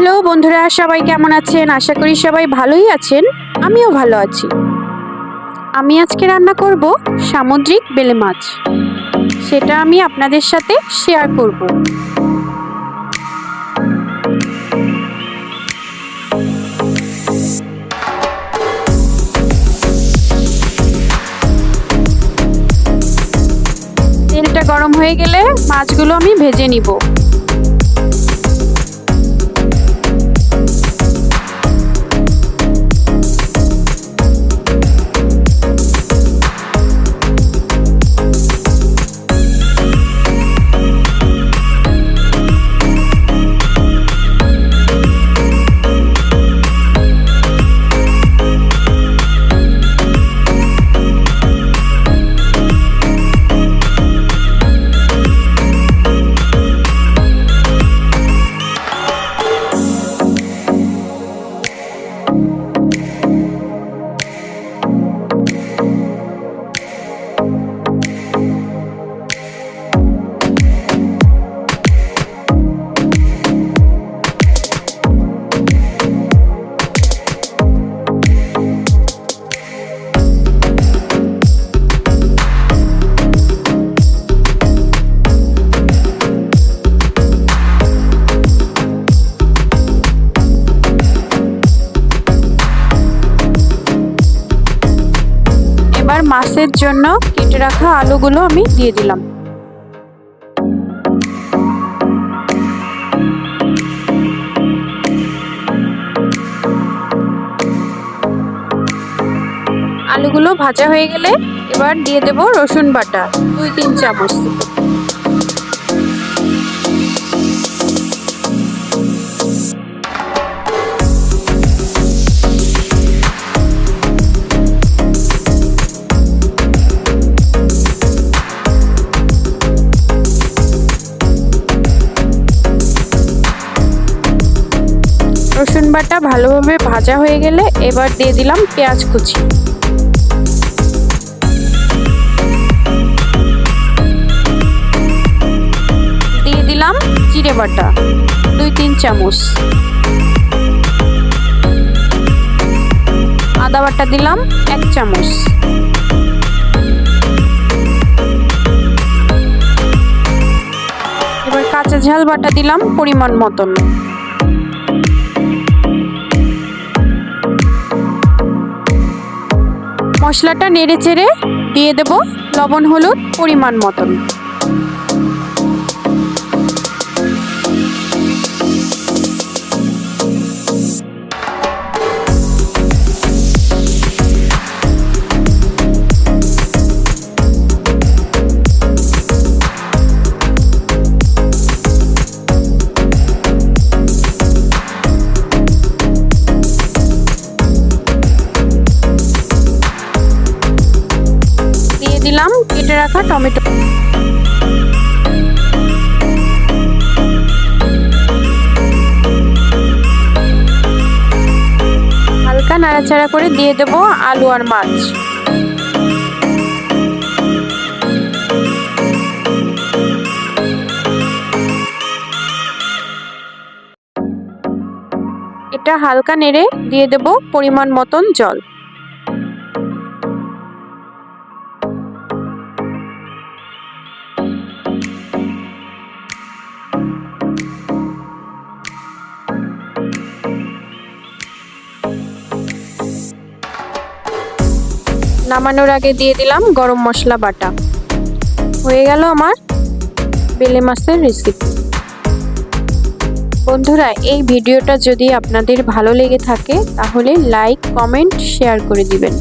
Hello বন্ধুরা, সবাই কেমন আছেন? আশা করি সবাই ভালোই আছেন। আমিও ভালো আছি। আমি আজকে রান্না করব সামুদ্রিক বেলে মাছ। সেটা আমি আপনাদের সাথে শেয়ার করব। তেলটা গরম হয়ে গেলে মাছগুলো আমি ভেজে নিব। এবার মাছের জন্য কেটে রাখা আলুগুলো আমি দিয়ে দিলাম। আলুগুলো ভাজা হয়ে গেলে এবার দিয়ে দেব রসুন বাটা 2-3 চামচ। রসুন বাটা ভালোভাবে ভাজা হয়ে গেলে এবার দিয়ে দিলাম পেঁয়াজ কুচি। দিয়ে দিলাম জিরে বাটা 2-3 চামচ। আদা বাটা দিলাম 1 চামচ। এবার কাঁচা ঝাল বাটা দিলাম পরিমাণ মতন। মশলাটা নেড়ে চেড়ে দিয়ে দেব লবণ হলুদ পরিমাণ মতন। দিলাম কেটে রাখা টমেটো। হালকা নাড়াচাড়া করে দিয়ে দেব আলু আর মাছ। এটা হালকা নেড়ে দিয়ে দেব পরিমাণ মতন জল। নামানোর আগে দিয়ে দিলাম গরম মশলা বাটা। হয়ে গেল আমার বেলে মাছের রেসিপি। বন্ধুরা, এই ভিডিওটা যদি আপনাদের ভালো লেগে থাকে তাহলে লাইক, কমেন্ট, শেয়ার করে দিবেন।